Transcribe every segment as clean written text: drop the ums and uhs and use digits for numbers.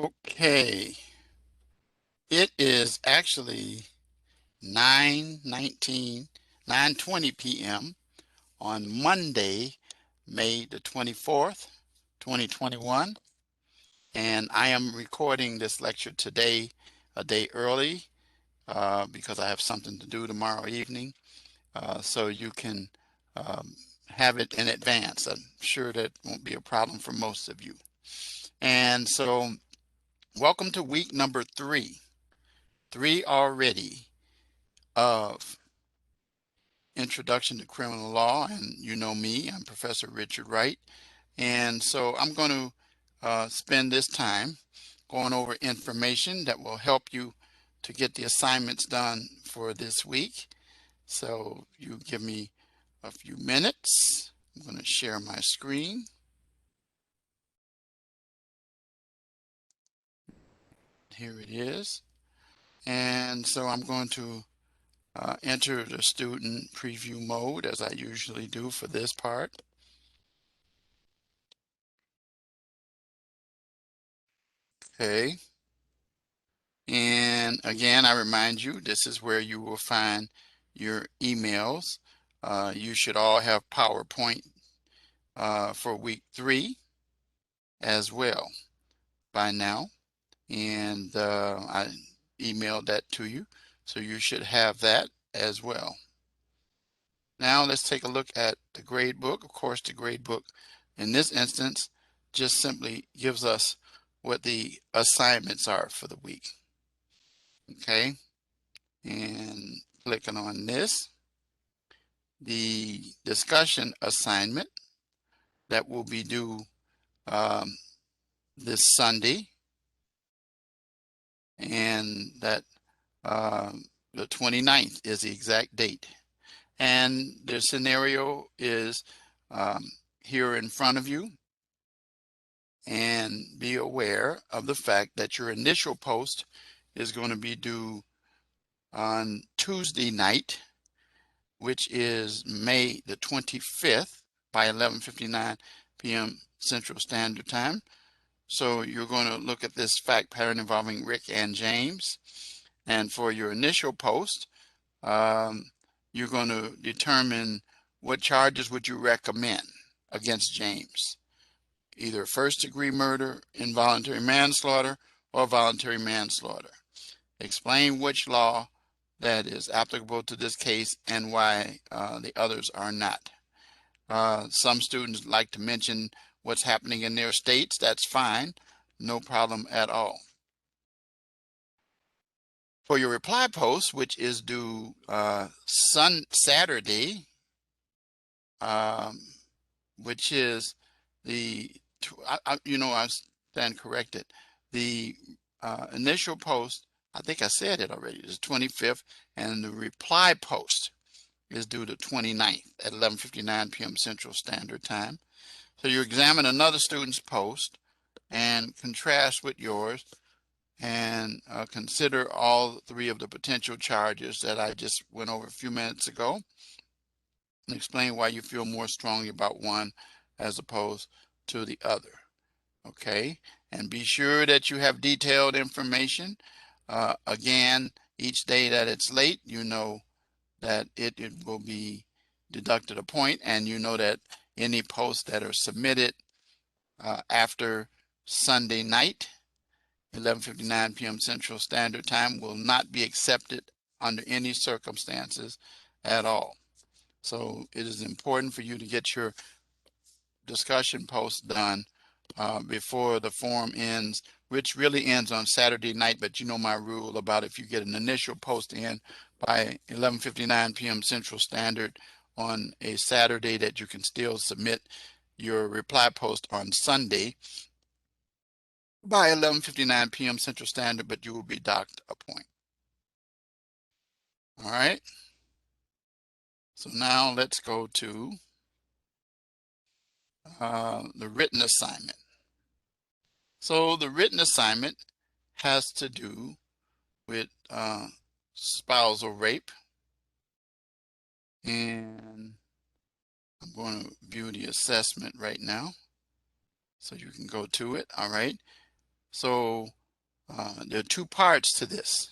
Okay, it is actually 9:20 p.m. on Monday, May the 24th, 2021, and I am recording this lecture today a day early because I have something to do tomorrow evening, so you can um, have it in advance. I'm sure that won't be a problem for most of you. And so, welcome to week number three already of Introduction to Criminal Law. And you know me, I'm Professor Richard Wright. And so I'm going to spend this time going over information that will help you to get the assignments done for this week. So you give me a few minutes. I'm going to share my screen. Here it is. And so I'm going to enter the student preview mode as I usually do for this part. Okay. And again, I remind you, this is where you will find your emails. You should all have PowerPoint for week 3 as well by now. And I emailed that to you, so you should have that as well. Now let's take a look at the grade book. Of course, the grade book in this instance just simply gives us what the assignments are for the week. Okay, and clicking on this, the discussion assignment that will be due this Sunday, and that the 29th is the exact date. And the scenario is here in front of you, and be aware of the fact that your initial post is going to be due on Tuesday night, which is May the 25th by 11:59 p.m. Central Standard Time. So you're going to look at this fact pattern involving Rick and James. And for your initial post, you're going to determine what charges would you recommend against James. Either first-degree murder, involuntary manslaughter, or voluntary manslaughter. Explain which law that is applicable to this case and why the others are not. Some students like to mention what's happening in their states. That's fine, no problem at all. For your reply post, which is due Saturday, which is I stand corrected. The initial post, I think I said it already, is 25th, and the reply post is due the 29th at 11:59 p.m. Central Standard Time. So you examine another student's post and contrast with yours, and consider all 3 of the potential charges that I just went over a few minutes ago, and explain why you feel more strongly about one as opposed to the other. Okay, and be sure that you have detailed information. Again, each day that it's late, you know that it will be deducted a point, and you know that any posts that are submitted after Sunday night, 11:59 p.m. Central Standard Time, will not be accepted under any circumstances at all. So it is important for you to get your discussion post done before the forum ends, which really ends on Saturday night. But you know my rule about if you get an initial post in by 11:59 p.m. Central Standard on a Saturday, that you can still submit your reply post on Sunday by 11:59 p.m. Central Standard, but you will be docked a point. All right. So now let's go to the written assignment. So the written assignment has to do with spousal rape, and I'm going to view the assessment right now so you can go to it. All right, So there are two parts to this.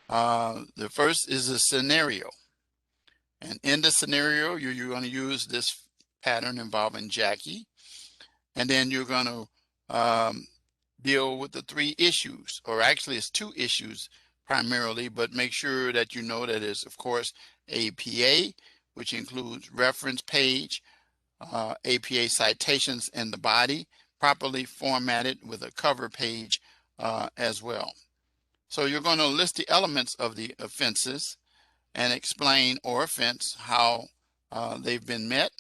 The first is a scenario. And in the scenario, you're going to use this pattern involving Jackie. And then you're going to deal with the three issues, or actually it's two issues primarily, but make sure that you know that it's, of course, APA, which includes reference page, APA citations in the body, properly formatted with a cover page as well. So you're going to list the elements of the offenses and explain or offense, how they've been met,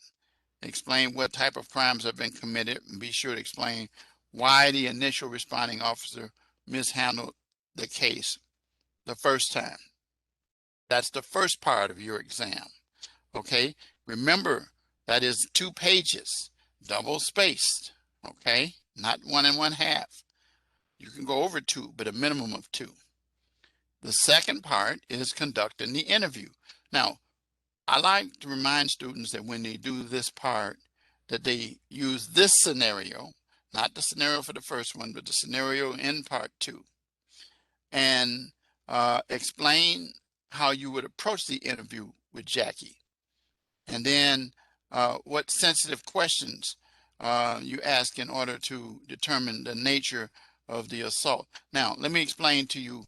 explain what type of crimes have been committed, and be sure to explain why the initial responding officer mishandled the case the first time. That's the first part of your exam. Okay, remember that is 2 pages, double spaced. Okay, not 1 1/2. You can go over 2, but a minimum of 2. The second part is conducting the interview. Now, I like to remind students that when they do this part, that they use this scenario, not the scenario for the first one, but the scenario in part 2, and explain how you would approach the interview with Jackie. And then what sensitive questions you ask in order to determine the nature of the assault. Now, let me explain to you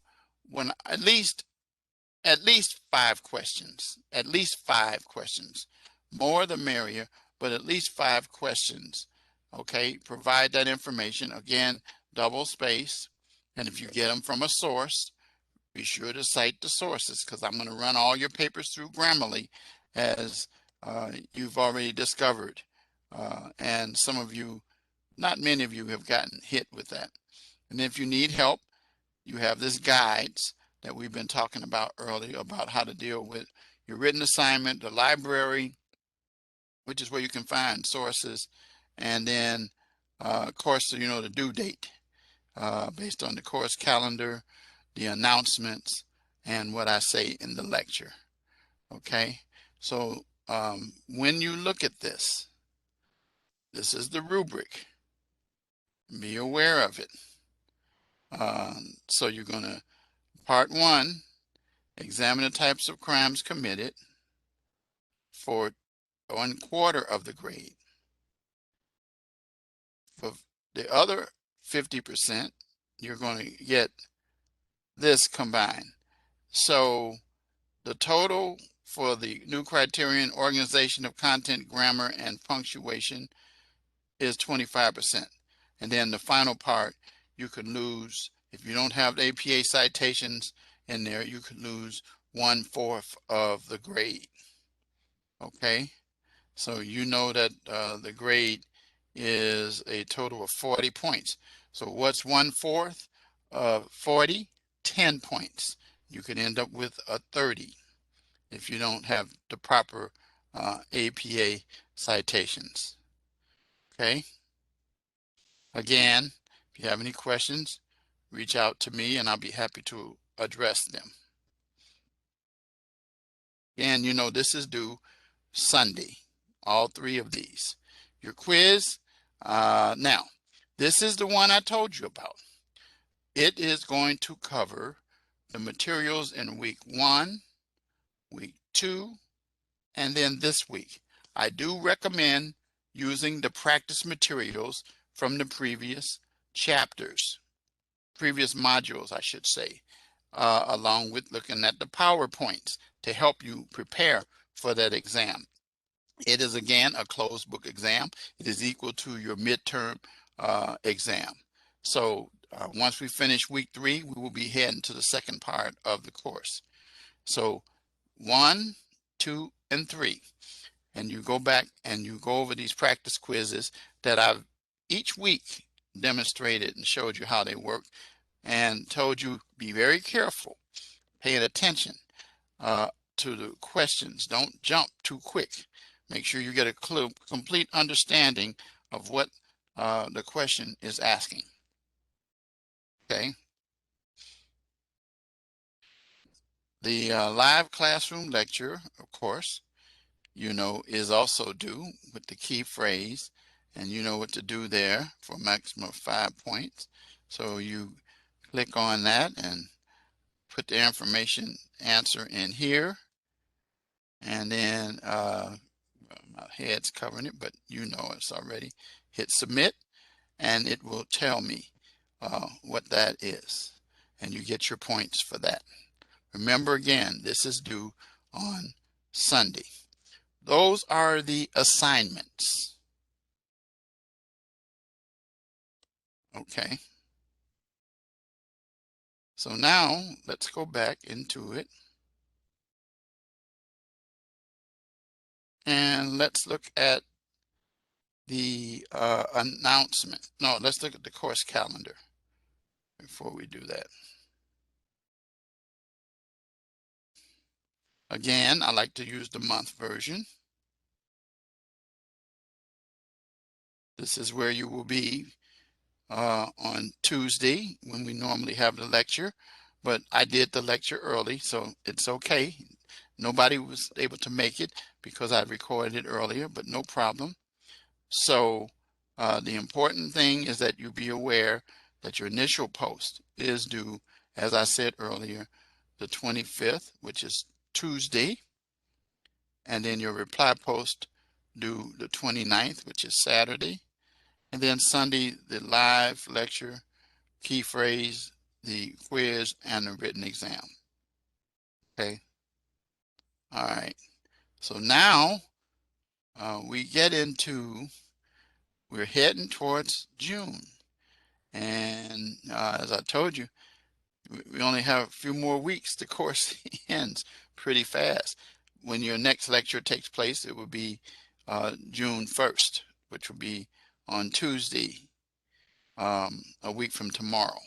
when at least 5 questions, at least 5 questions, more the merrier, but at least 5 questions. Okay, provide that information. Again, double space. And if you get them from a source, be sure to cite the sources, because I'm going to run all your papers through Grammarly, as you've already discovered. And some of you, not many of you, have gotten hit with that. And if you need help, you have this guides that we've been talking about earlier about how to deal with your written assignment, the library, which is where you can find sources, and then of course, you know, the due date based on the course calendar, the announcements, and what I say in the lecture. Okay, so when you look at this, this is the rubric. Be aware of it. So you're going to, part 1, examine the types of crimes committed for 1/4 of the grade. For the other 50%, you're going to get this combined. So the total for the new criterion, organization of content, grammar, and punctuation, is 25%. And then the final part, you could lose, if you don't have the APA citations in there, you could lose 1/4 of the grade. Okay, so you know that the grade is a total of 40 points. So what's 1/4 of 40? 10 points. You could end up with a 30 if you don't have the proper APA citations. Okay, again, if you have any questions, reach out to me and I'll be happy to address them. Again, you know, this is due Sunday, all 3 of these. Your quiz, now, this is the one I told you about. It is going to cover the materials in week 1, week 2, and then this week. I do recommend using the practice materials from the previous chapters, previous modules, I should say, along with looking at the PowerPoints to help you prepare for that exam. It is, again, a closed book exam. It is equal to your midterm exam. So once we finish week 3, we will be heading to the second part of the course. So 1, 2, and 3. And you go back and you go over these practice quizzes that I've each week demonstrated and showed you how they work, and told you be very careful, paying attention to the questions. Don't jump too quick. Make sure you get a complete understanding of what the question is asking. Okay. The live classroom lecture, of course, you know, is also due with the key phrase, and you know what to do there for a maximum of 5 points. So you click on that and put the information answer in here, and then my head's covering it, but you know it's already. Hit submit, and it will tell me what that is, and you get your points for that. Remember, again, this is due on Sunday. Those are the assignments. Okay. So now let's go back into it, and let's look at the announcement. No, let's look at the course calendar before we do that. Again, I like to use the month version. This is where you will be on Tuesday when we normally have the lecture, but I did the lecture early, so it's okay. Nobody was able to make it because I recorded it earlier, but no problem. So the important thing is that you be aware that your initial post is due, as I said earlier, the 25th, which is Tuesday, and then your reply post due the 29th, which is Saturday, and then Sunday, the live lecture, key phrase, the quiz, and the written exam. Okay. All right. So now we get into, we're heading towards June. And as I told you, we only have a few more weeks. The course ends pretty fast. When your next lecture takes place, it will be June 1st, which will be on Tuesday, a week from tomorrow.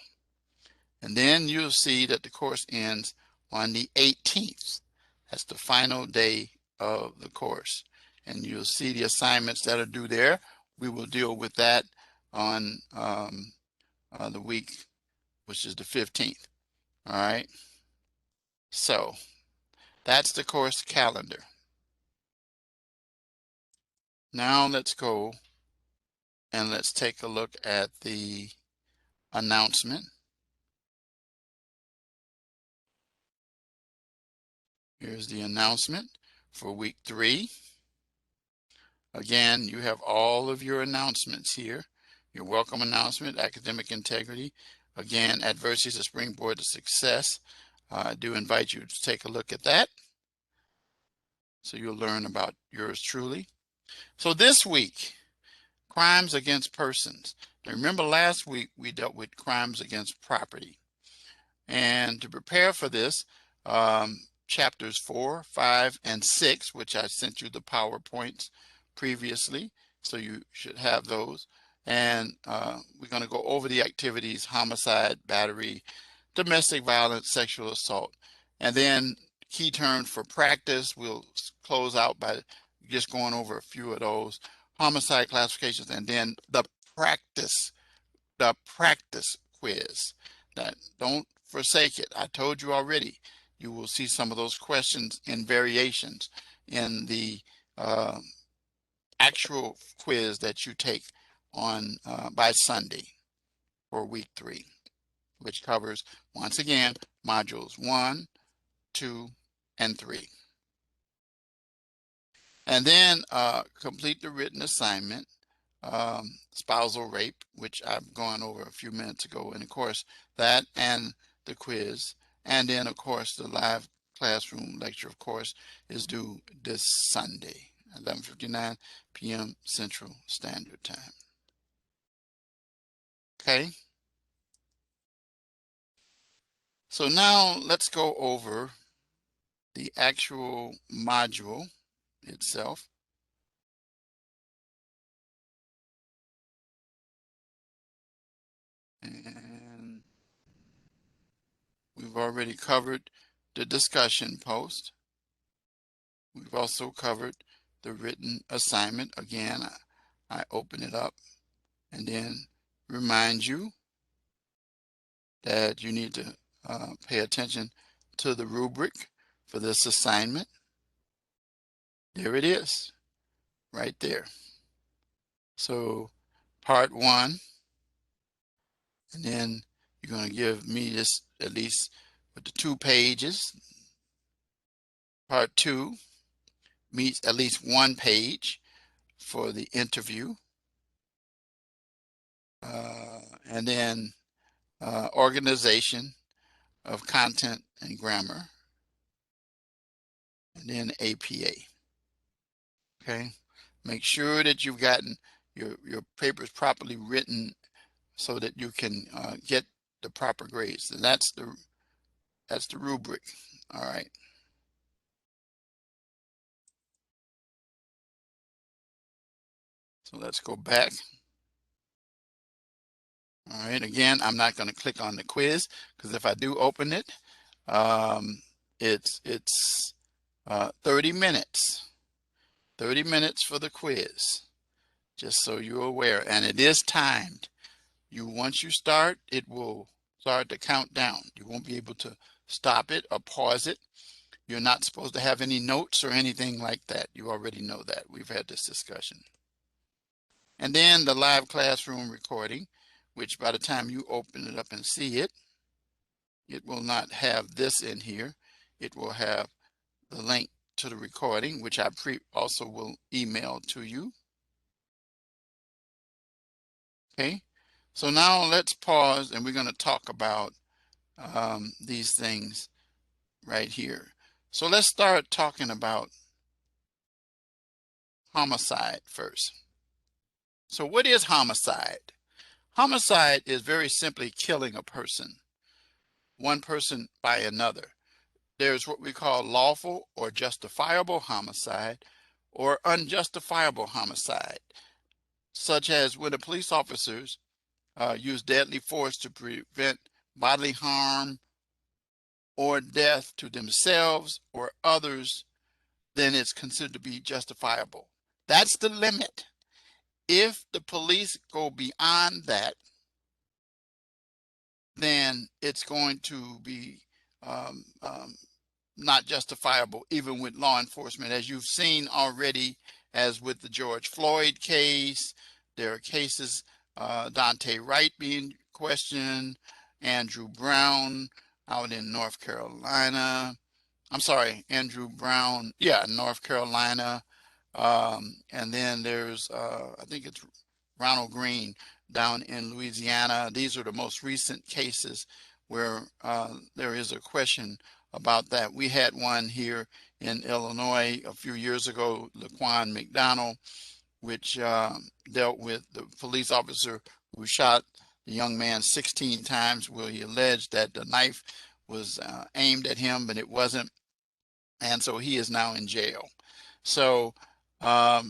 And then you'll see that the course ends on the 18th. That's the final day of the course. And you'll see the assignments that are due there. We will deal with that on the week, which is the 15th. All right. So that's the course calendar. Now let's go and let's take a look at the announcement. Here's the announcement for week 3. Again, you have all of your announcements here. Your welcome announcement, academic integrity. Again, adversity is a springboard to success. I do invite you to take a look at that, so you'll learn about yours truly. So this week, crimes against persons. Now remember last week we dealt with crimes against property. And to prepare for this, chapters 4, 5, and 6, which I sent you the PowerPoints previously, so you should have those. And we're going to go over the activities: homicide, battery, domestic violence, sexual assault. And then key terms for practice, we'll close out by just going over a few of those. Homicide classifications, and then the practice quiz. That, don't forsake it. I told you already, you will see some of those questions and variations in the actual quiz that you take on by Sunday for week 3, which covers, once again, modules 1, 2, and 3. And then complete the written assignment, spousal rape, which I've gone over a few minutes ago, and of course that and the quiz, and then of course the live classroom lecture, of course, is due this Sunday, 11:59 p.m. Central Standard Time. Okay, so now let's go over the actual module itself. And we've already covered the discussion post. We've also covered the written assignment. Again, I open it up and then remind you that you need to pay attention to the rubric for this assignment. There it is, right there. So part 1 And then you're going to give me this at least with the 2 pages. Part 2 meets at least 1 page for the interview. And then organization of content and grammar, and then APA. Okay, make sure that you've gotten your papers properly written so that you can get the proper grades. And that's the rubric. All right. So let's go back. All right. Again, I'm not going to click on the quiz because if I do open it, it's 30 minutes. 30 minutes for the quiz, just so you're aware, and it is timed. Once you start, it will start to count down. You won't be able to stop it or pause it. You're not supposed to have any notes or anything like that. You already know that. We've had this discussion. And then the live classroom recording, which by the time you open it up and see it, it will not have this in here. It will have the link to the recording, which I also will email to you. Okay, so now let's pause and we're going to talk about these things right here. So let's start talking about homicide first. So what is homicide? Homicide is very simply killing a person, one person by another. There's what we call lawful or justifiable homicide or unjustifiable homicide, such as when the police officers use deadly force to prevent bodily harm or death to themselves or others, then it's considered to be justifiable. That's the limit. If the police go beyond that, then it's going to be um, um, not justifiable, even with law enforcement. As you've seen already, as with the George Floyd case, there are cases, Dante Wright being questioned, Andrew Brown out in North Carolina. I'm sorry, Andrew Brown, yeah, North Carolina. And then there's, I think it's Ronald Green down in Louisiana. These are the most recent cases where there is a question about that. We had one here in Illinois a few years ago, Laquan McDonald, which dealt with the police officer who shot the young man 16 times, where he alleged that the knife was aimed at him, but it wasn't. And so he is now in jail. So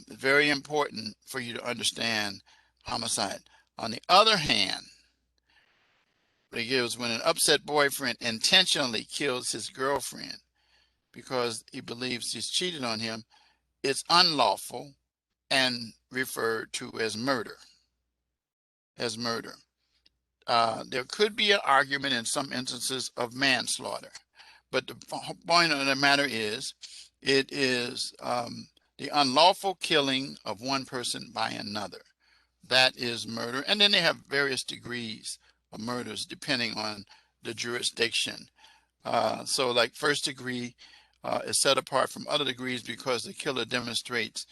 very important for you to understand homicide. On the other hand, it gives when an upset boyfriend intentionally kills his girlfriend because he believes she's cheated on him, it's unlawful and referred to as murder. As murder. There could be an argument in some instances of manslaughter, but the point of the matter is, it is the unlawful killing of one person by another. That is murder. And then they have various degrees of murders depending on the jurisdiction. So like first degree is set apart from other degrees because the killer demonstrates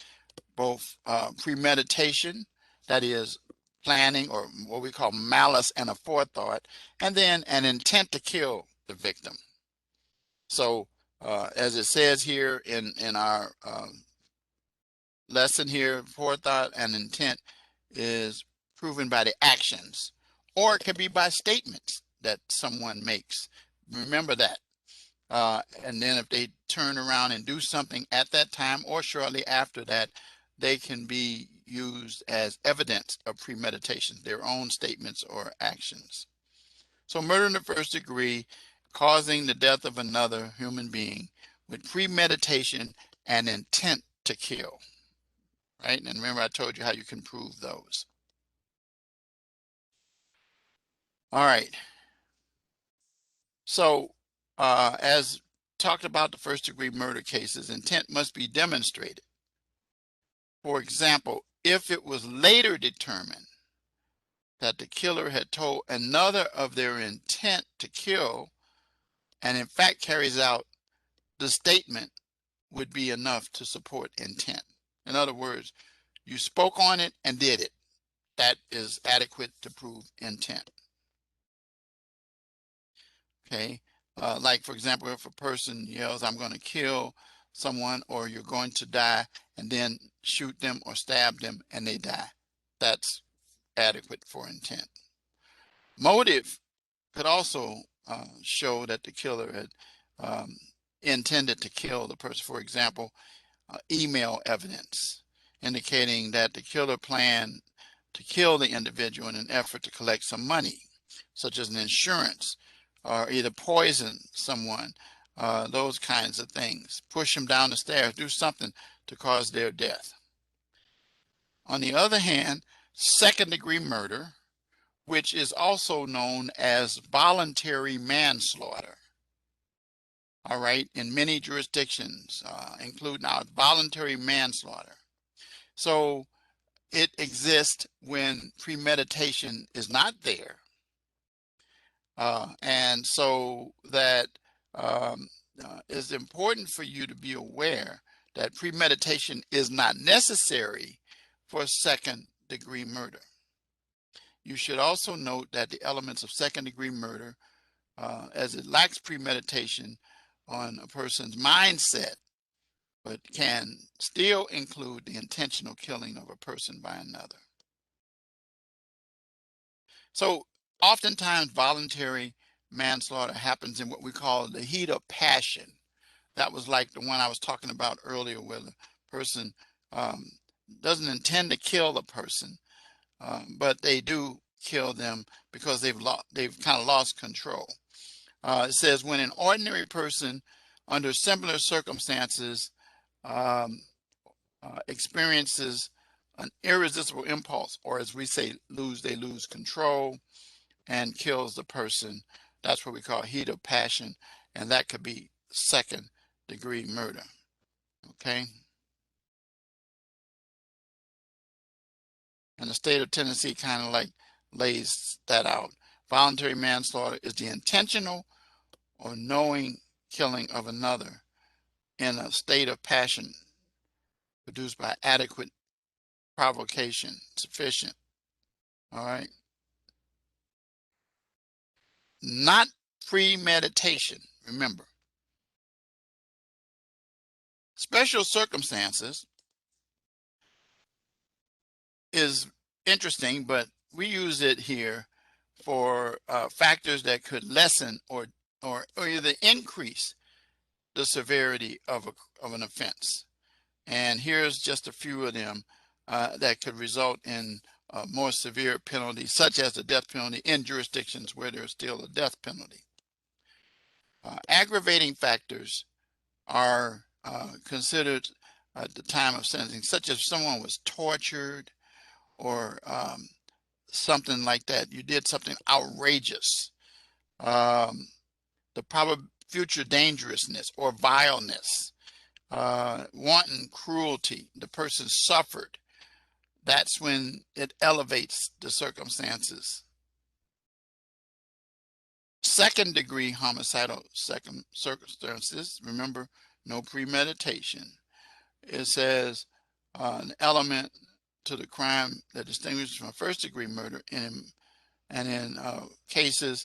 both premeditation, that is planning, or what we call malice and a forethought, and then an intent to kill the victim. So as it says here in our lesson here, forethought and intent is proven by the actions, or it can be by statements that someone makes. Remember that. And then if they turn around and do something at that time or shortly after that, they can be used as evidence of premeditation, their own statements or actions. So murder in the first degree, causing the death of another human being with premeditation and intent to kill. Right? And remember, I told you how you can prove those. All right. So as talked about the first degree murder cases, intent must be demonstrated. For example, if it was later determined that the killer had told another of their intent to kill, and in fact carries out the statement, would be enough to support intent. In other words, you spoke on it and did it. That is adequate to prove intent. Okay, like for example, if a person yells, "I'm going to kill someone," or "You're going to die," and then shoot them or stab them and they die, that's adequate for intent. Motive could also show that the killer had intended to kill the person. For example, email evidence indicating that the killer planned to kill the individual in an effort to collect some money, such as an insurance, or either poison someone, those kinds of things. Push them down the stairs, do something to cause their death. On the other hand, second-degree murder, which is also known as voluntary manslaughter, all right, in many jurisdictions, including now voluntary manslaughter. So it exists when premeditation is not there. And so that is important for you to be aware that premeditation is not necessary for second-degree murder. You should also note that the elements of second-degree murder, as it lacks premeditation on a person's mindset, but can still include the intentional killing of a person by another. So oftentimes voluntary manslaughter happens in what we call the heat of passion. That was like the one I was talking about earlier, where the person doesn't intend to kill the person, but they do kill them because they've kind of lost control. It says when an ordinary person under similar circumstances experiences an irresistible impulse, or as we say, they lose control and kills the person. That's what we call heat of passion, and that could be second-degree murder. Okay. And the state of Tennessee kind of like lays that out. Voluntary manslaughter is the intentional or knowing killing of another in a state of passion produced by adequate provocation, sufficient. All right. Not premeditation, remember. Special circumstances is interesting, but we use it here for factors that could lessen or either increase the severity of an offense. And here's just a few of them that could result in more severe penalties, such as the death penalty in jurisdictions where there's still a death penalty. Aggravating factors are considered at the time of sentencing, such as someone was tortured or something like that. You did something outrageous. The probable future dangerousness or vileness, wanton cruelty, the person suffered. That's when it elevates the circumstances. Second-degree homicidal circumstances, remember, no premeditation. It says an element to the crime that distinguishes from first-degree murder, and in cases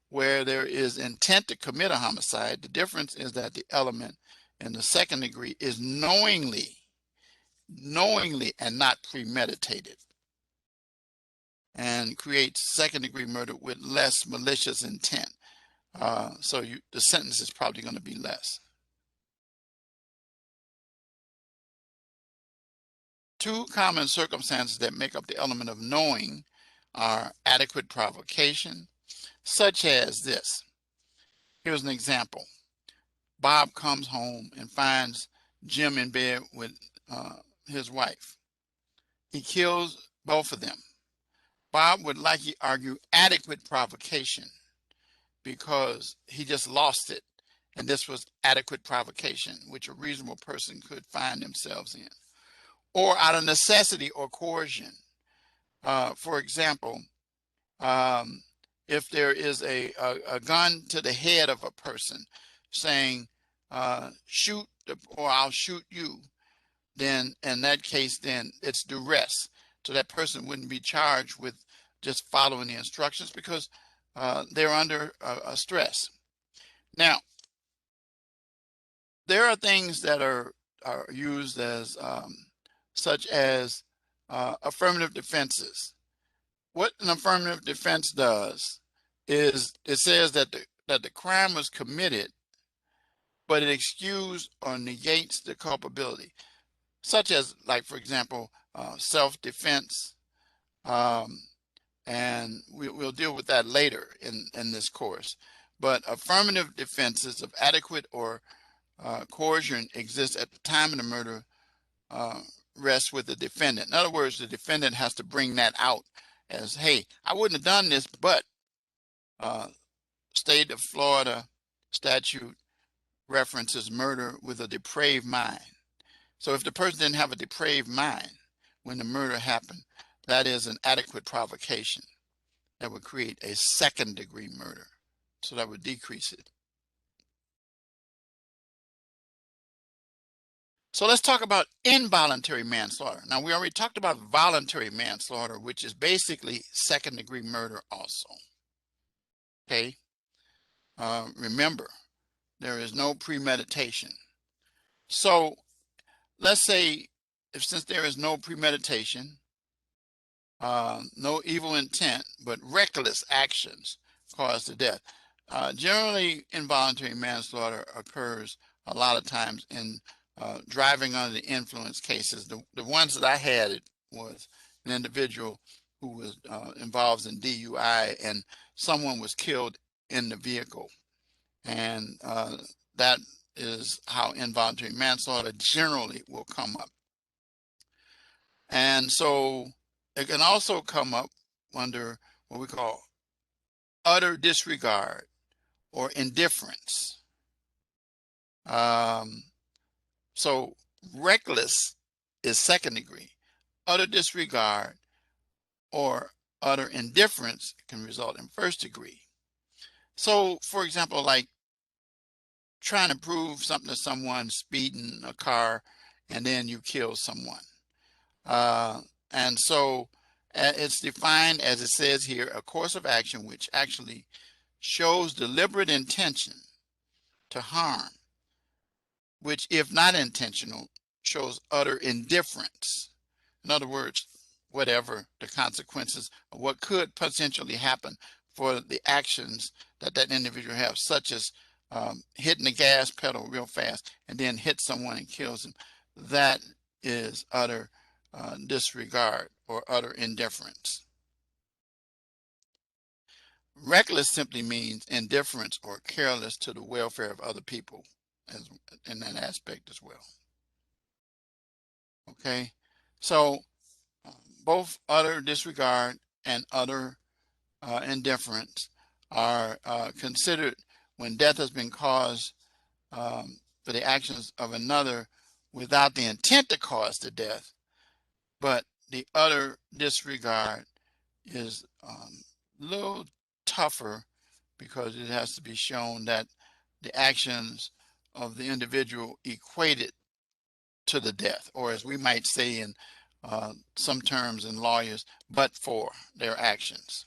where there is intent to commit a homicide, the difference is that the element in the second degree is knowingly and not premeditated, and creates second-degree murder with less malicious intent. So the sentence is probably going to be less. Two common circumstances that make up the element of knowing are adequate provocation, such as this. Here's an example. Bob comes home and finds Jim in bed with his wife. He kills both of them. Bob would likely argue adequate provocation because he just lost it, and this was adequate provocation, which a reasonable person could find themselves in, or out of necessity or coercion. For example, If there is a gun to the head of a person saying, shoot or I'll shoot you, then in that case, then it's duress. So that person wouldn't be charged with just following the instructions because they're under a stress. Now, there are things that are used as such as affirmative defenses. What an affirmative defense does is it says that the crime was committed, but it excuses or negates the culpability, such as, like, for example, self-defense, um, and we'll deal with that later in this course. But affirmative defenses of adequate or coercion exist at the time of the murder rests with the defendant. In other words, the defendant has to bring that out as, hey, I wouldn't have done this, but state of Florida statute references murder with a depraved mind. So if the person didn't have a depraved mind when the murder happened, that is an adequate provocation that would create a second-degree murder. So that would decrease it. So let's talk about involuntary manslaughter. Now, we already talked about voluntary manslaughter, which is basically second-degree murder also. Okay? Remember, there is no premeditation. So let's say, since there is no premeditation, no evil intent, but reckless actions cause the death. Generally, involuntary manslaughter occurs a lot of times in driving under the influence cases. The ones that I had, it was an individual who was involved in DUI, and someone was killed in the vehicle. And that is how involuntary manslaughter generally will come up. And so it can also come up under what we call utter disregard or indifference. So reckless is second degree. Utter disregard or utter indifference can result in first degree. So, for example, like trying to prove something to someone, speeding a car, and then you kill someone. And so it's defined, as it says here, a course of action which actually shows deliberate intention to harm, which, if not intentional, shows utter indifference. In other words, whatever the consequences of what could potentially happen for the actions that that individual has, such as hitting the gas pedal real fast and then hit someone and kills them, that is utter disregard or utter indifference. Reckless simply means indifference or careless to the welfare of other people, as in that aspect as well. Okay, so both utter disregard and utter indifference are considered when death has been caused for the actions of another without the intent to cause the death. But the utter disregard is a little tougher because it has to be shown that the actions of the individual equated to the death, or as we might say in some terms in lawyers, but for their actions.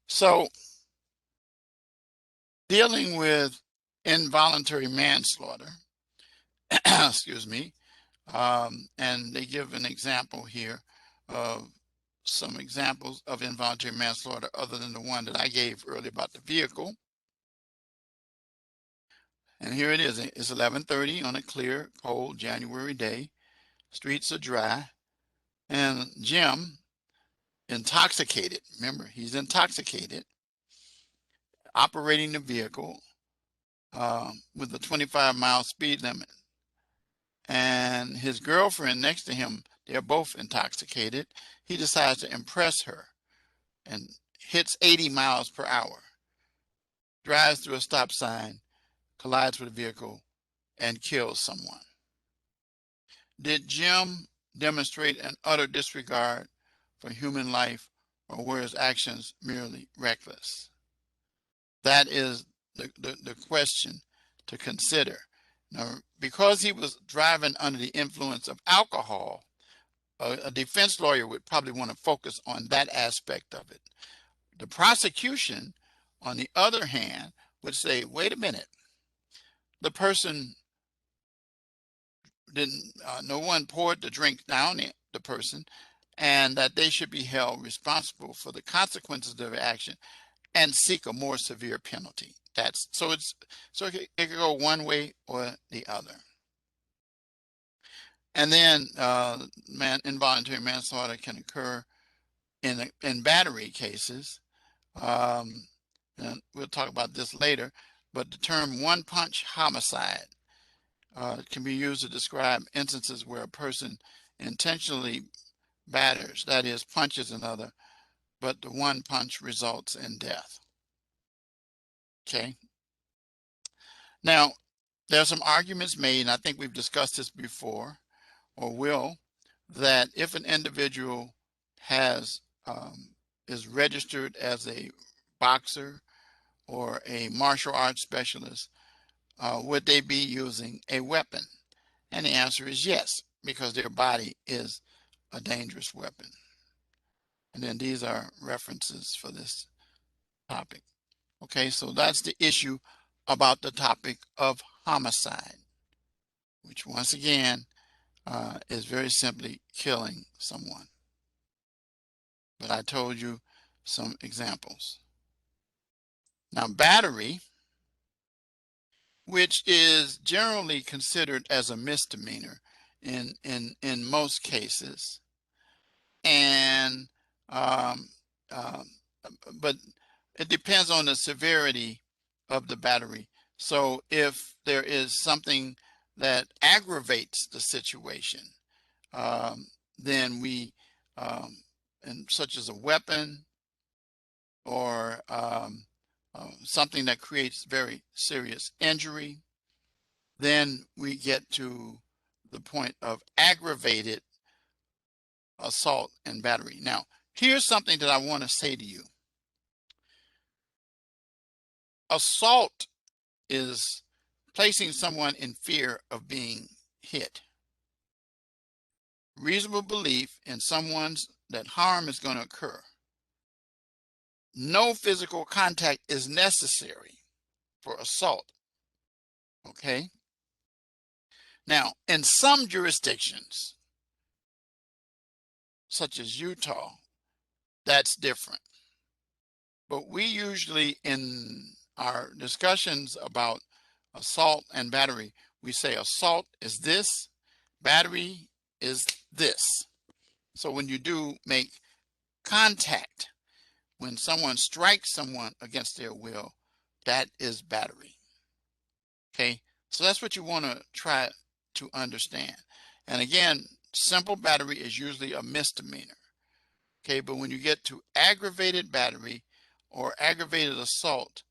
So dealing with involuntary manslaughter, excuse me, and they give an example here of some examples of involuntary manslaughter other than the one that I gave earlier about the vehicle. And here it is. It's 11:30 on a clear, cold January day. Streets are dry. And Jim, intoxicated, remember, he's intoxicated, operating the vehicle with a 25-mile speed limit. And his girlfriend next to him, they're both intoxicated. He decides to impress her and hits 80 miles per hour, drives through a stop sign, collides with a vehicle, and kills someone. Did Jim demonstrate an utter disregard for human life or were his actions merely reckless? That is the question to consider. Now, because he was driving under the influence of alcohol, a defense lawyer would probably want to focus on that aspect of it. The prosecution, on the other hand, would say, wait a minute, the person didn't, no one poured the drink down the person, and that they should be held responsible for the consequences of their action and seek a more severe penalty. That's so it's so it could go one way or the other. And then involuntary manslaughter can occur in battery cases. And we'll talk about this later, but the term one-punch homicide can be used to describe instances where a person intentionally batters, that is, punches another, but the one punch results in death. Okay. Now, there are some arguments made, and I think we've discussed this before, or will, that if an individual has is registered as a boxer or a martial arts specialist, would they be using a weapon? And the answer is yes, because their body is a dangerous weapon. And then these are references for this topic. Okay, so that's the issue about the topic of homicide, which once again is very simply killing someone. But I told you some examples. Now, battery, which is generally considered as a misdemeanor in most cases, and but it depends on the severity of the battery. So if there is something that aggravates the situation, then we, and such as a weapon or something that creates very serious injury, then we get to the point of aggravated assault and battery. Now, here's something that I want to say to you. Assault is placing someone in fear of being hit. Reasonable belief in someone's that harm is going to occur. No physical contact is necessary for assault. Okay? Now, in some jurisdictions, such as Utah, that's different. But we usually, in our discussions about assault and battery, we say assault is this, battery is this. So when you do make contact, when someone strikes someone against their will, that is battery. Okay, so that's what you want to try to understand. And again, simple battery is usually a misdemeanor. Okay, but when you get to aggravated battery or aggravated assault,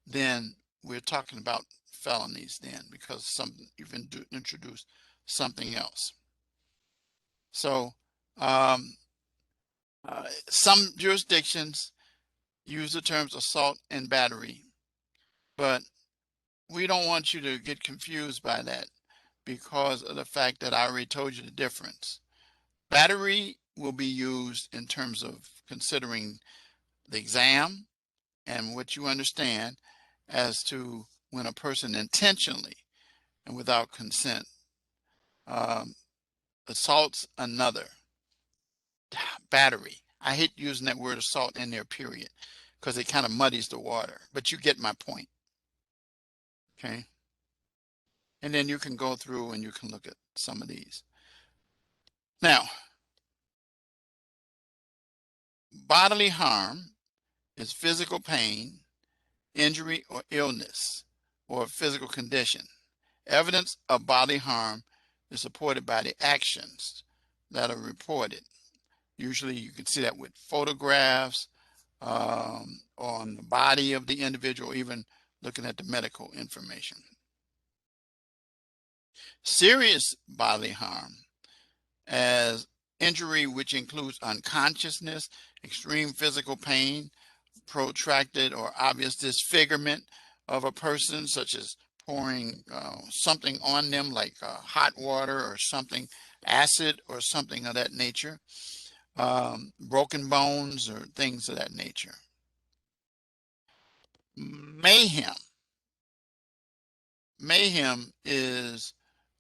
then we're talking about felonies then, because you've introduced something else. So some jurisdictions use the terms assault and battery, but we don't want you to get confused by that because of the fact that I already told you the difference. Battery will be used in terms of considering the exam and what you understand as to when a person intentionally and without consent assaults another. Battery. I hate using that word assault in there, period, because it kind of muddies the water, but you get my point. Okay. And then you can go through and you can look at some of these. Now, bodily harm is physical pain, injury, or illness, or physical condition. Evidence of bodily harm is supported by the actions that are reported. Usually you can see that with photographs on the body of the individual, even looking at the medical information. Serious bodily harm, as injury which includes unconsciousness, extreme physical pain, protracted or obvious disfigurement of a person, such as pouring something on them like hot water or something, acid or something of that nature, broken bones or things of that nature. Mayhem. Mayhem is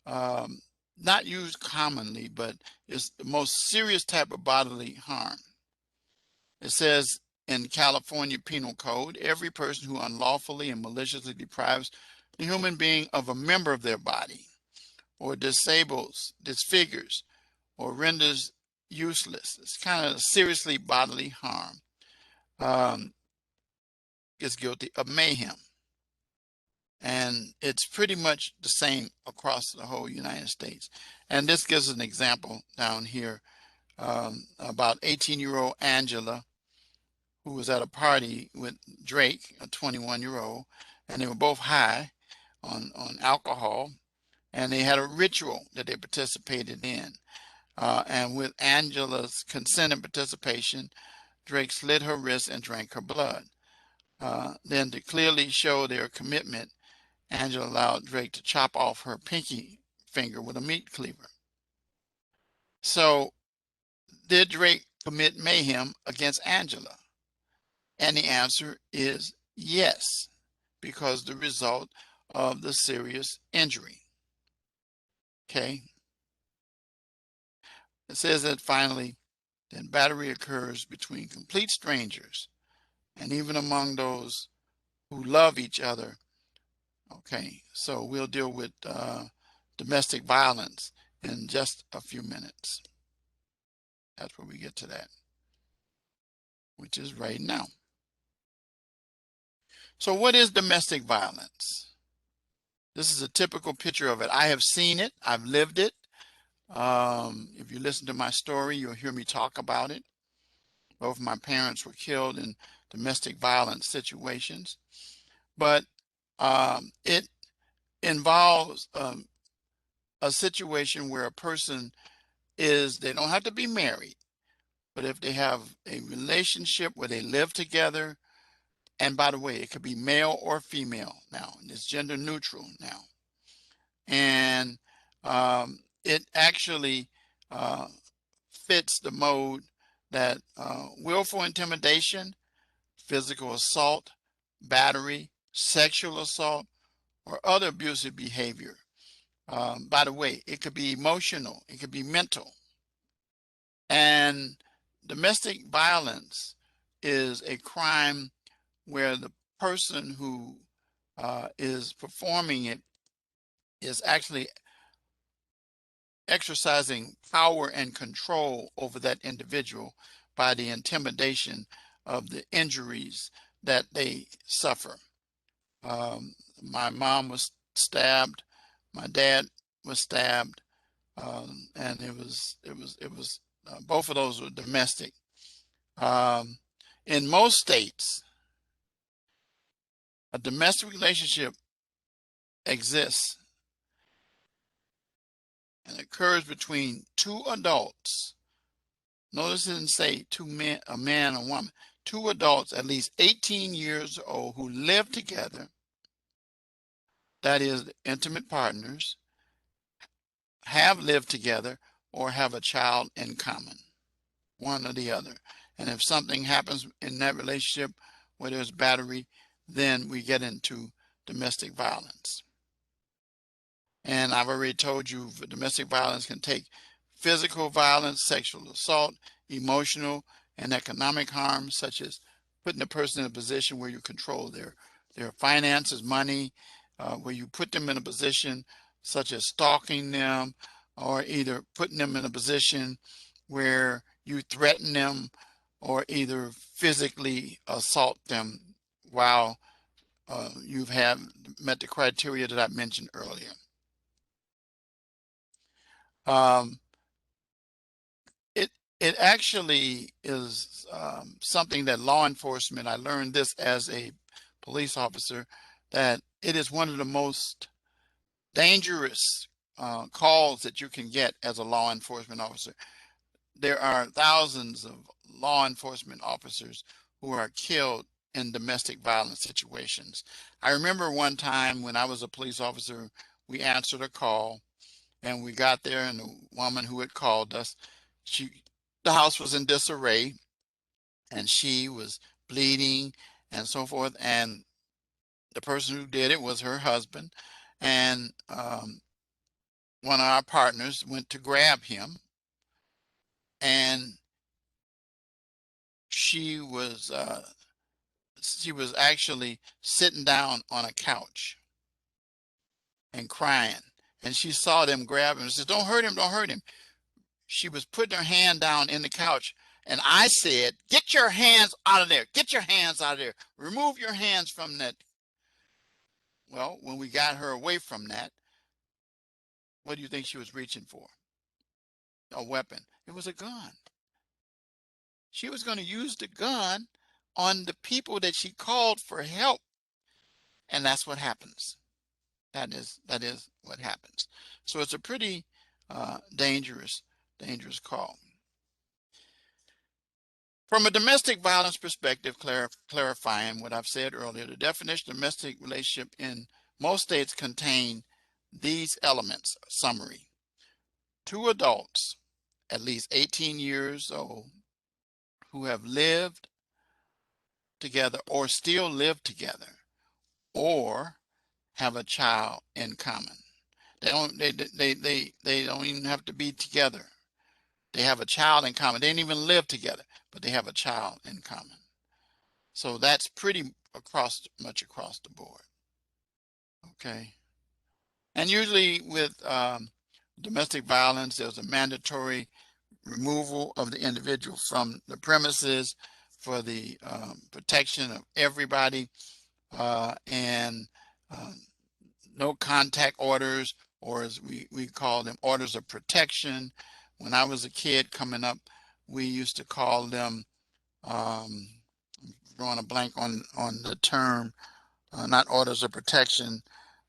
not used commonly, but it's the most serious type of bodily harm. It says in California Penal Code, every person who unlawfully and maliciously deprives the human being of a member of their body, or disables, disfigures, or renders useless. It's kind of seriously bodily harm. Is guilty of mayhem. And it's pretty much the same across the whole United States. And this gives an example down here about 18-year-old Angela, who was at a party with Drake, a 21-year-old, and they were both high on alcohol, and they had a ritual that they participated in. And with Angela's consent and participation, Drake slit her wrist and drank her blood. Then to clearly show their commitment, Angela allowed Drake to chop off her pinky finger with a meat cleaver. So did Drake commit mayhem against Angela? And the answer is yes, because the result of the serious injury. Okay. It says that finally, then battery occurs between complete strangers and even among those who love each other. Okay, so we'll deal with domestic violence in just a few minutes. That's where we get to that, which is right now. So what is domestic violence? This is a typical picture of it. I have seen it. I've lived it. If you listen to my story, you'll hear me talk about it. Both my parents were killed in domestic violence situations. But it involves a situation where a person they don't have to be married, but if they have a relationship where they live together, and by the way, it could be male or female now, and it's gender neutral now. And it actually fits the mode that willful intimidation, physical assault, battery, sexual assault, or other abusive behavior. By the way, it could be emotional, it could be mental. And domestic violence is a crime where the person who is performing it is actually exercising power and control over that individual by the intimidation of the injuries that they suffer. My mom was stabbed, my dad was stabbed, and it was both of those were domestic. In most states, a domestic relationship exists and occurs between two adults. Notice it didn't say a man or woman. Two adults at least 18 years old who live together, that is, intimate partners, have lived together, or have a child in common, one or the other. And if something happens in that relationship where there's battery, then we get into domestic violence. And I've already told you domestic violence can take physical violence, sexual assault, emotional and economic harm, such as putting a person in a position where you control their finances, money, where you put them in a position such as stalking them, or either putting them in a position where you threaten them, or either physically assault them while you've met the criteria that I mentioned earlier. It actually is something that law enforcement, I learned this as a police officer, that it is one of the most dangerous calls that you can get as a law enforcement officer. there are thousands of law enforcement officers who are killed in domestic violence situations. I remember one time when I was a police officer, we answered a call and we got there, and the woman who had called us, the house was in disarray and she was bleeding and so forth. And the person who did it was her husband. And one of our partners went to grab him, and she was actually sitting down on a couch and crying. And she saw them grab him and said, "Don't hurt him, don't hurt him." She was putting her hand down in the couch. And I said, "Get your hands out of there. Get your hands out of there. Remove your hands from that." Well, when we got her away from that, what do you think she was reaching for? A weapon. It was a gun. She was going to use the gun on the people that she called for help. And that's what happens. That is what happens. So it's a pretty dangerous call. From a domestic violence perspective, clarifying what I've said earlier, the definition of domestic relationship in most states contain these elements. Summary: two adults, at least 18 years old, who have lived together or still live together or have a child in common. They don't even have to be together. They have a child in common. They didn't even live together, but they have a child in common. So that's pretty much across the board. Okay. And usually with domestic violence, there's a mandatory removal of the individual from the premises for the protection of everybody, and no contact orders, or as we call them, orders of protection. When I was a kid coming up, we used to call them, I'm drawing a blank on the term, not orders of protection,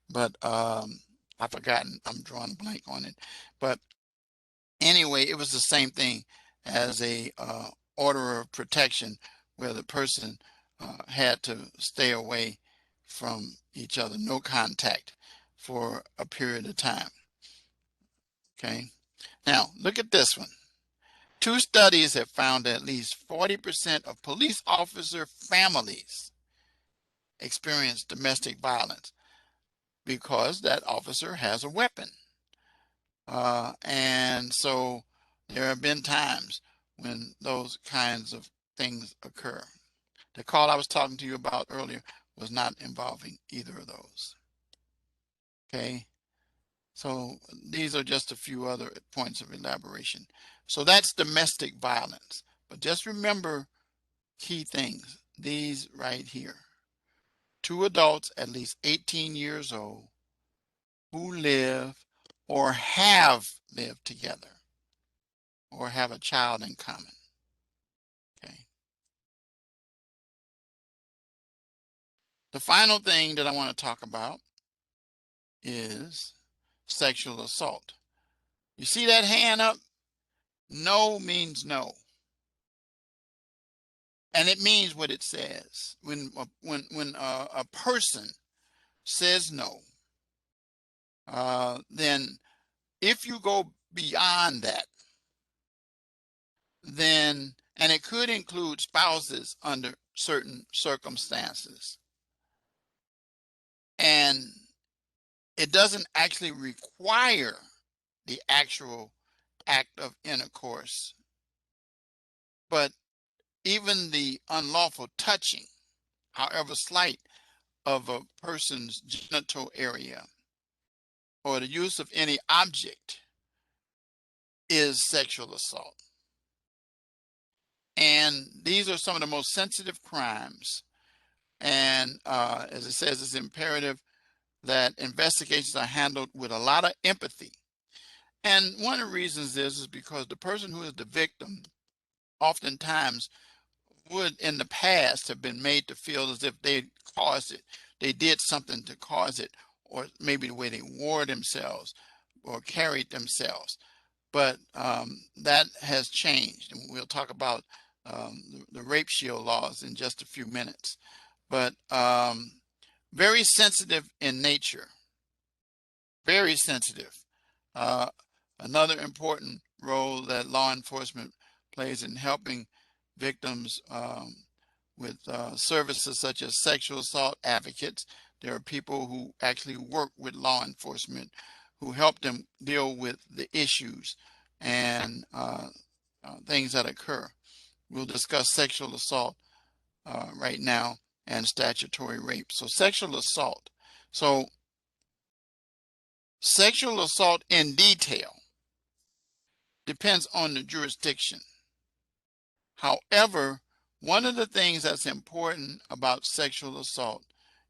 but I've forgotten, I'm drawing a blank on it. But anyway, it was the same thing as a order of protection, where the person had to stay away from each other, no contact for a period of time. Okay. Now, look at this one. Two studies have found that at least 40% of police officer families experience domestic violence because that officer has a weapon. And so there have been times when those kinds of things occur. The call I was talking to you about earlier was not involving either of those. Okay. So these are just a few other points of elaboration. So that's domestic violence. But just remember key things, these right here. Two adults at least 18 years old who live or have lived together or have a child in common. Okay. The final thing that I want to talk about is sexual assault. You see that hand up? No means no. And it means what it says. When a person says no, then if you go beyond that, then, and it could include spouses under certain circumstances, and it doesn't actually require the actual act of intercourse, but even the unlawful touching, however slight, of a person's genital area or the use of any object is sexual assault. And these are some of the most sensitive crimes. And as it says, it's imperative that investigations are handled with a lot of empathy. And one of the reasons is because the person who is the victim oftentimes would in the past have been made to feel as if they caused it. They did something to cause it, or maybe the way they wore themselves or carried themselves. but that has changed, and we'll talk about the rape shield laws in just a few minutes. But very sensitive in nature, very sensitive. Uh, Another important role that law enforcement plays in helping victims with services such as sexual assault advocates. There are people who actually work with law enforcement who help them deal with the issues and things that occur. We'll discuss sexual assault right now and statutory rape. So sexual assault. So sexual assault in detail depends on the jurisdiction. However, one of the things that's important about sexual assault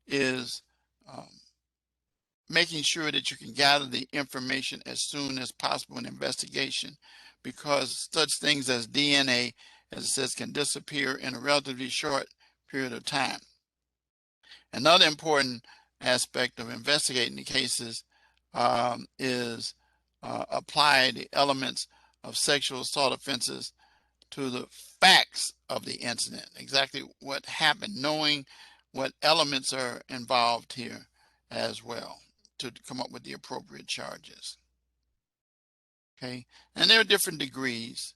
is um, making sure that you can gather the information as soon as possible in investigation, because such things as DNA, as it says, can disappear in a relatively short period of time. Another important aspect of investigating the cases is apply the elements of sexual assault offenses to the facts of the incident, exactly what happened, knowing what elements are involved here as well to come up with the appropriate charges. Okay, and there are different degrees,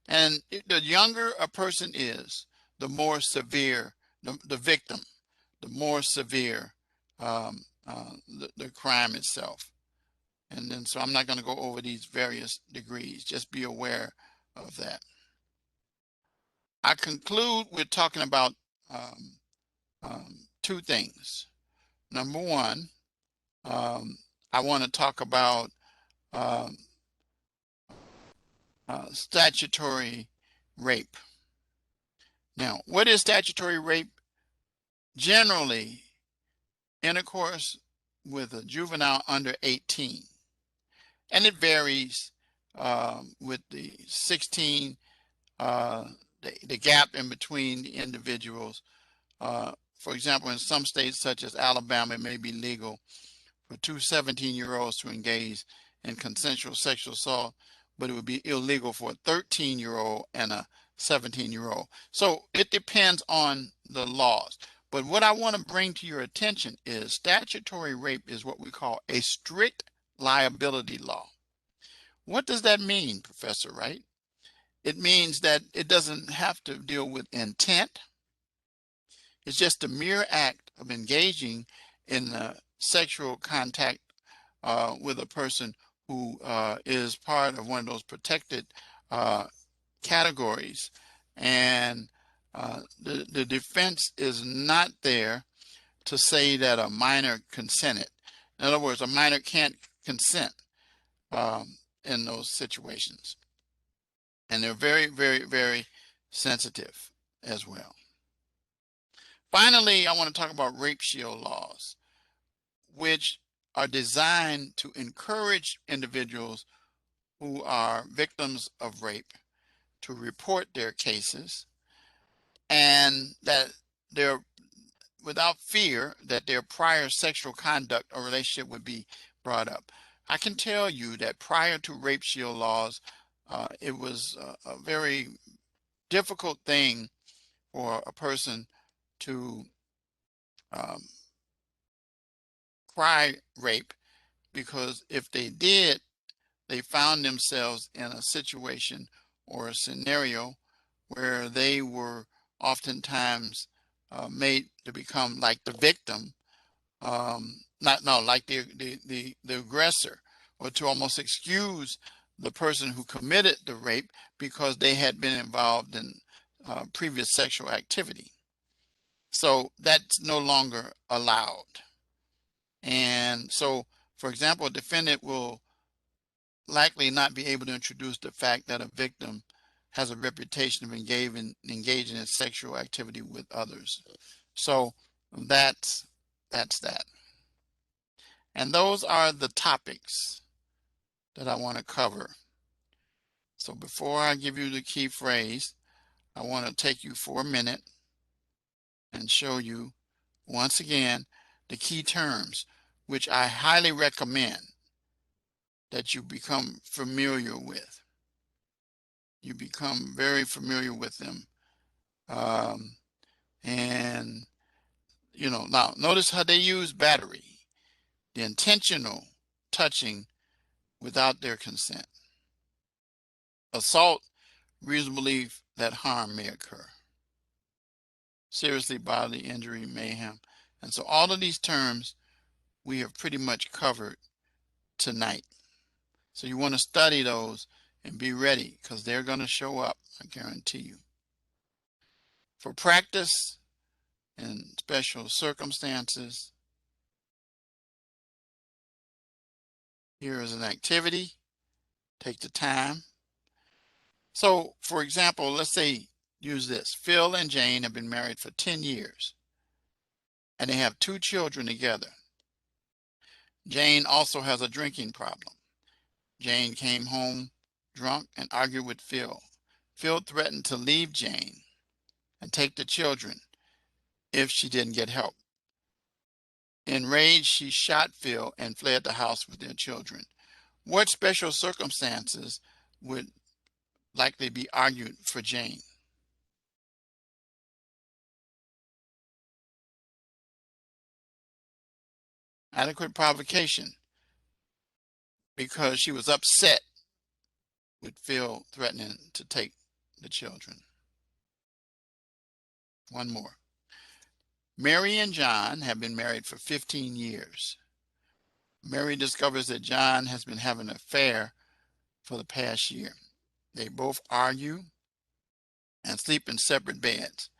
and the younger a person is, the more severe the victim, the more severe the crime itself. And then, so I'm not going to go over these various degrees, just be aware of that. I conclude with talking about two things. Number one, I want to talk about statutory rape. Now, what is statutory rape? Generally, intercourse with a juvenile under 18. And it varies with the 16, the gap in between the individuals. For example, in some states such as Alabama, it may be legal for two 17-year-olds to engage in consensual sexual assault, but it would be illegal for a 13-year-old and a 17-year-old. So it depends on the laws. But what I want to bring to your attention is statutory rape is what we call a strict liability law. What does that mean, Professor Wright? It means that it doesn't have to deal with intent. It's just the mere act of engaging in sexual contact with a person who is part of one of those protected categories. And the defense is not there to say that a minor consented. In other words, a minor can't consent in those situations. And they're very, very, very sensitive as well. Finally, I want to talk about rape shield laws, which are designed to encourage individuals who are victims of rape to report their cases, and that they're without fear that their prior sexual conduct or relationship would be brought up. I can tell you that prior to rape shield laws, it was a very difficult thing for a person to cry rape, because if they did, they found themselves in a situation or a scenario where they were oftentimes made to become like the victim, not no, like the aggressor, or to almost excuse the person who committed the rape because they had been involved in previous sexual activity. So that's no longer allowed. And so, for example, a defendant will likely not be able to introduce the fact that a victim has a reputation of engaging in sexual activity with others. So that's that. And those are the topics that I want to cover. So before I give you the key phrase, I want to take you for a minute and show you once again the key terms, which I highly recommend that you become familiar with. You become very familiar with them. And, now notice how they use battery, the intentional touching without their consent. Assault, reasonable belief that harm may occur. Seriously bodily injury, mayhem. And so all of these terms we have pretty much covered tonight. So you want to study those and be ready because they're going to show up, I guarantee you. For practice in special circumstances, here is an activity. Take the time. So, for example, let's say, use this. Phil and Jane have been married for 10 years, and they have 2 children together. Jane also has a drinking problem. Jane came home drunk and argued with Phil. Phil threatened to leave Jane and take the children if she didn't get help. Enraged, she shot Phil and fled the house with their children. What special circumstances would likely be argued for Jane? Adequate provocation, because she was upset with Phil threatening to take the children. One more. Mary and John have been married for 15 years. Mary discovers that John has been having an affair for the past year. They both argue and sleep in separate beds.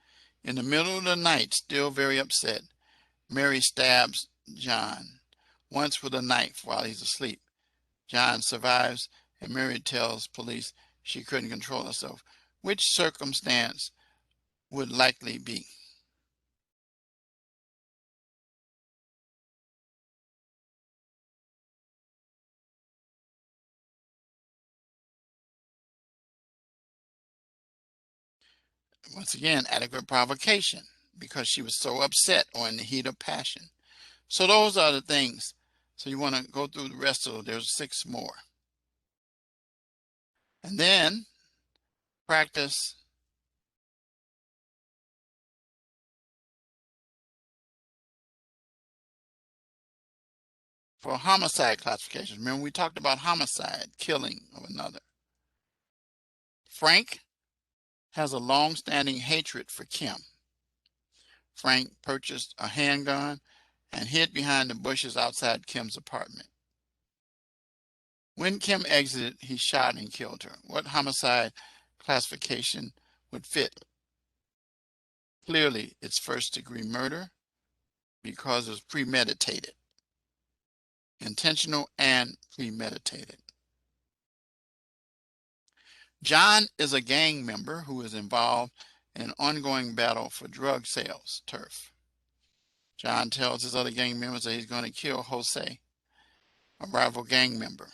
In the middle of the night, still very upset, Mary stabs John once with a knife while he's asleep. John survives, and Mary tells police she couldn't control herself. Which circumstance would likely be? Once again, adequate provocation, because she was so upset or in the heat of passion. So those are the things. So you want to go through the rest of them. There's 6 more. And then practice for homicide classifications. Remember, we talked about homicide, killing of another. Frank has a long-standing hatred for Kim. Frank purchased a handgun and hid behind the bushes outside Kim's apartment. When Kim exited, he shot and killed her. What homicide classification would fit? Clearly, it's first-degree murder because it's premeditated. Intentional and premeditated. John is a gang member who is involved in an ongoing battle for drug sales turf. John tells his other gang members that he's going to kill Jose, a rival gang member.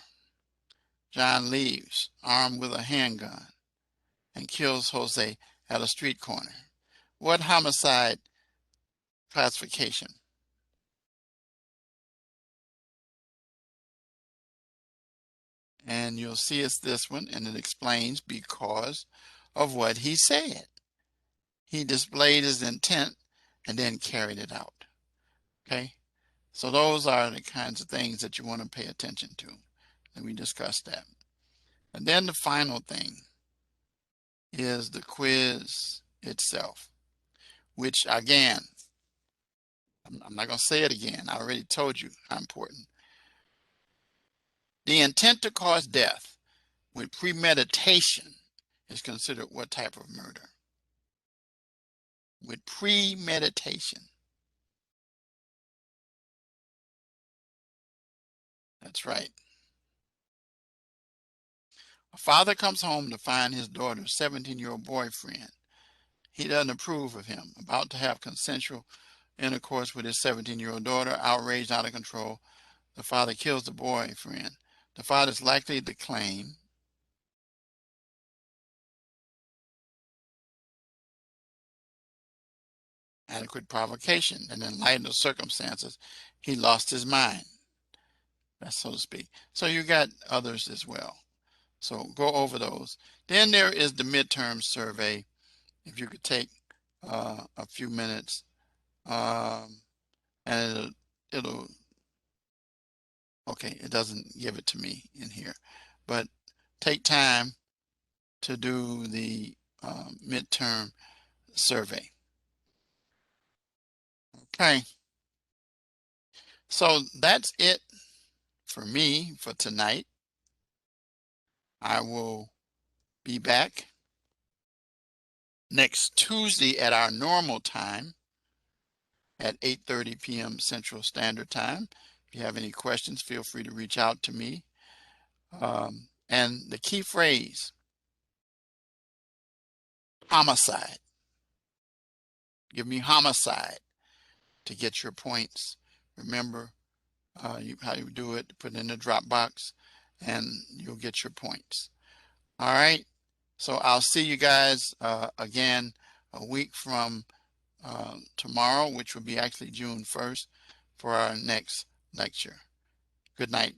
John leaves, armed with a handgun, and kills Jose at a street corner. What homicide classification? And you'll see it's this one, and it explains because of what he said. He displayed his intent and then carried it out. Okay? So those are the kinds of things that you want to pay attention to. And we discussed that. And then the final thing is the quiz itself, which again, I'm not going to say it again. I already told you how important. The intent to cause death with premeditation is considered what type of murder? With premeditation. That's right. A father comes home to find his daughter's 17-year-old boyfriend. He doesn't approve of him, about to have consensual intercourse with his 17-year-old daughter. Outraged, out of control, the father kills the boyfriend. The father is likely to claim adequate provocation, and in light of the circumstances, he lost his mind. so to speak. So you got others as well. So go over those. Then there is the midterm survey. If you could take a few minutes, and it'll, okay, it doesn't give it to me in here, but take time to do the midterm survey. Okay, so that's it for me for tonight. I will be back next Tuesday at our normal time at 8:30 p.m. Central Standard Time. If you have any questions, feel free to reach out to me. And the key phrase, homicide. Give me homicide to get your points. Remember how you do it, put it in the drop box, and you'll get your points. All right, so I'll see you guys again a week from tomorrow, which will be actually June 1st, for our next lecture. Good night.